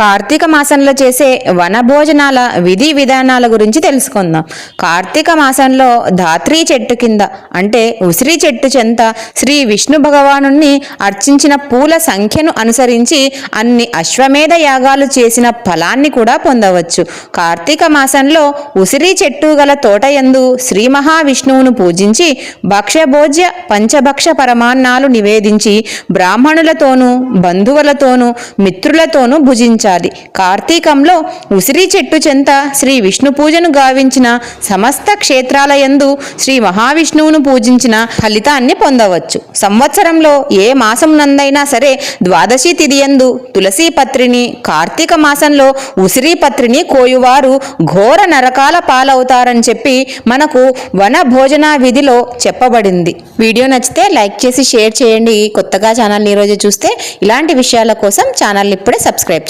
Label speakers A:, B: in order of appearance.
A: కార్తీక మాసంలో చేసే వనభోజనాల విధి విధానాల గురించి తెలుసుకుందాం. కార్తీక మాసంలో ధాత్రీ చెట్టు కింద అంటే ఉసిరి చెట్టు చెంత శ్రీ విష్ణు భగవానుణ్ణి అర్చించిన పూల సంఖ్యను అనుసరించి అన్ని అశ్వమేధ యాగాలు చేసిన ఫలాన్ని కూడా పొందవచ్చు. కార్తీక మాసంలో ఉసిరి చెట్టు గల తోటయందు శ్రీ మహావిష్ణువును పూజించి భక్ష్యభోజ్య పంచభక్ష పరమాన్నాలు నివేదించి బ్రాహ్మణులతోనూ బంధువులతోనూ మిత్రులతోనూ భుజించాలి. కార్తీకంలో ఉసిరి చెట్టు చెంత శ్రీ విష్ణు పూజను గావించిన సమస్త క్షేత్రాలయందు శ్రీ మహావిష్ణువును పూజించిన ఫలితాన్ని పొందవచ్చు. సంవత్సరంలో ఏ మాసం నందైనా సరే ద్వాదశి తిథియందు తులసి పత్రిని, కార్తీక మాసంలో ఉసిరి పత్రిని కోయువారు ఘోర నరకాల పాలవుతారని చెప్పి మనకు వన భోజన విధిలో చెప్పబడింది. వీడియో నచ్చితే లైక్ చేసి షేర్ చేయండి. కొత్తగా ఛానల్ని ఈరోజు చూస్తే ఇలాంటి విషయాల కోసం ఛానల్ని ఇప్పుడే సబ్స్క్రైబ్ చేయండి.